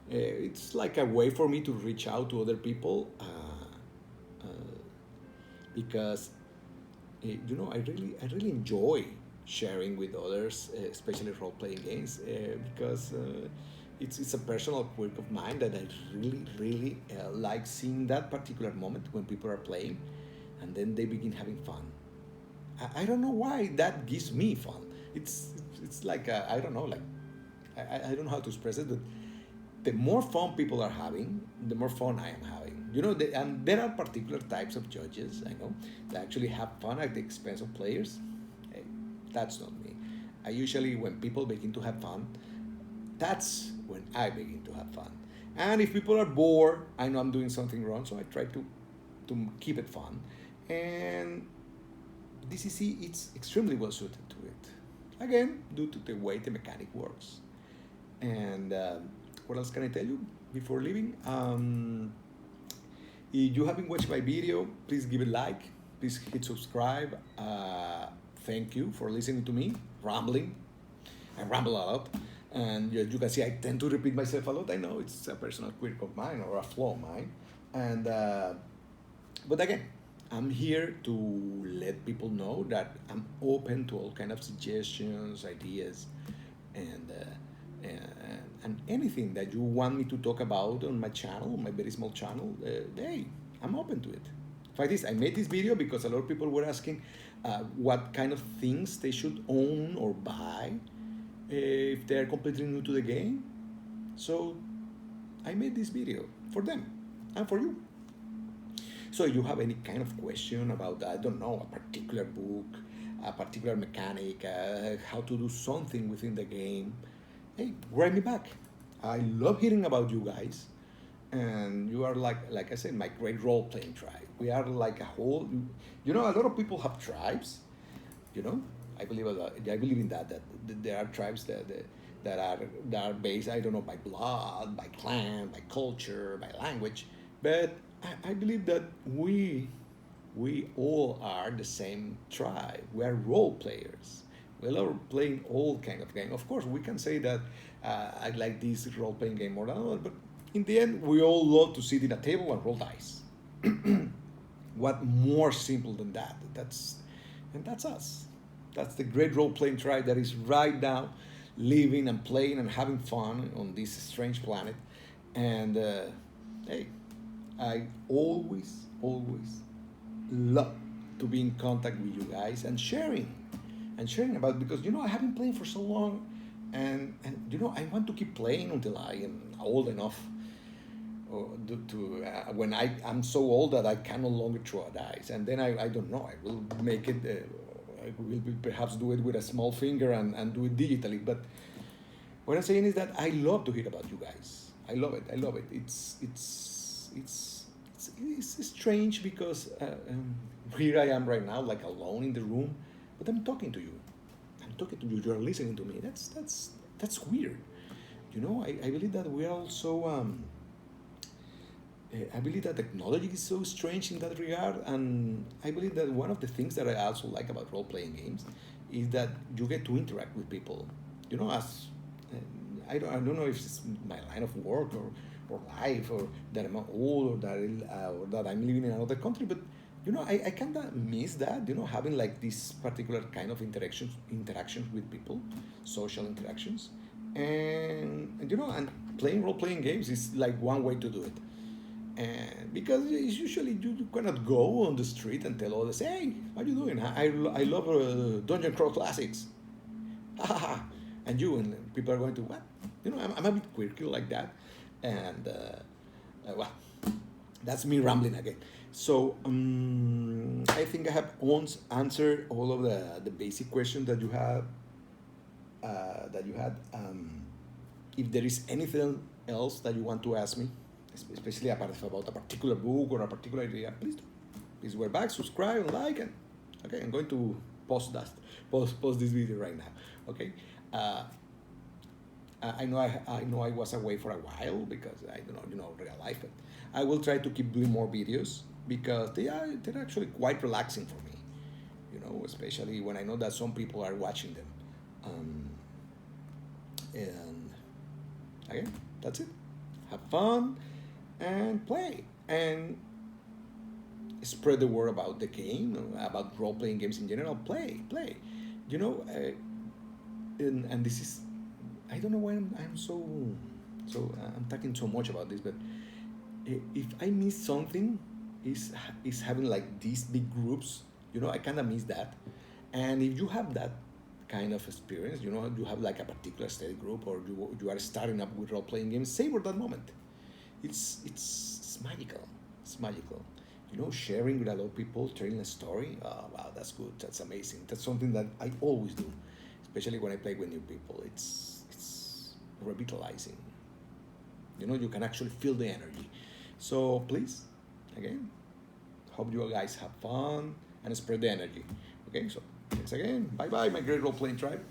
it's like a way for me to reach out to other people, because I really enjoy sharing with others, especially role playing games, because. It's a personal quirk of mine that I really like seeing that particular moment when people are playing and then they begin having fun. I don't know why that gives me fun. It's like I don't know, like I don't know how to express it, but the more fun people are having, the more fun I am having. And there are particular types of judges, I know, that actually have fun at the expense of players. Hey, that's not me. I usually, when people begin to have fun, that's when I begin to have fun. And if people are bored, I know I'm doing something wrong, so I try to keep it fun. And DCC, it's extremely well suited to it. Again, due to the way the mechanic works. And what else can I tell you before leaving? If you haven't watched my video, please give it a like. Please hit subscribe. Thank you for listening to me rambling. I ramble a lot. And you can see I tend to repeat myself a lot. I know it's a personal quirk of mine or a flaw of mine. And but again, I'm here to let people know that I'm open to all kind of suggestions, ideas, and anything that you want me to talk about on my channel, my very small channel. Hey, I'm open to it. In fact, I made this video because a lot of people were asking what kind of things they should own or buy if they're completely new to the game. So I made this video for them and for you. So if you have any kind of question about, I don't know, a particular book, a particular mechanic, how to do something within the game, hey, write me back. I love hearing about you guys. And you are like I said, my great role-playing tribe. We are like a whole, a lot of people have tribes, I believe in that there are tribes that are based, I don't know, by blood, by clan, by culture, by language, but I believe that we all are the same tribe. We are role players. We are playing all kind of game. Of course, we can say that I like this role playing game more than others, but in the end, we all love to sit in a table and roll dice. What more simple than that? That's us. That's the great role-playing tribe that is right now living and playing and having fun on this strange planet. And hey, I always love to be in contact with you guys and sharing about, because I have been playing for so long, and I want to keep playing until I am old enough when I'm so old that I can no longer throw a dice, and then I don't know, I will make it. I will perhaps do it with a small finger and do it digitally. But what I'm saying is that I love to hear about you guys. I love it. It's strange because here I am right now, like alone in the room, but I'm talking to you. You are listening to me. That's weird. I believe that we are also. I believe that technology is so strange in that regard, and I believe that one of the things that I also like about role-playing games is that you get to interact with people. As I don't know if it's my line of work or life, or that I'm old, or that I'm living in another country, but I kind of miss that. Having like this particular kind of interactions with people, social interactions, and and playing role-playing games is like one way to do it. And because it's usually you cannot go on the street and tell others, hey, how you doing? I love Dungeon Crawl Classics. And people are going to, what? I'm a bit quirky like that. And, well, that's me rambling again. So I think I have answered all of the basic questions that you have that you had. If there is anything else that you want to ask me, especially about a particular book or a particular idea, please do. Please wear back, subscribe, and like, and okay, I'm going to post this video right now. Okay. I know I was away for a while because I don't know, real life, but I will try to keep doing more videos because they're actually quite relaxing for me, especially when I know that some people are watching them. And again, that's it. Have fun and play and spread the word about the game, about role-playing games in general. Play. And this is, I don't know why I'm so I'm talking so much about this, but if I miss something, is having like these big groups. I kind of miss that. And if you have that kind of experience, you have like a particular study group, or you are starting up with role playing games, savor that moment. It's magical. It's magical. Sharing with a lot of people, telling a story. Oh, wow, that's good. That's amazing. That's something that I always do, especially when I play with new people. It's revitalizing. You can actually feel the energy. So please, again, hope you guys have fun and spread the energy. Okay, so thanks again. Bye bye, my great role playing tribe.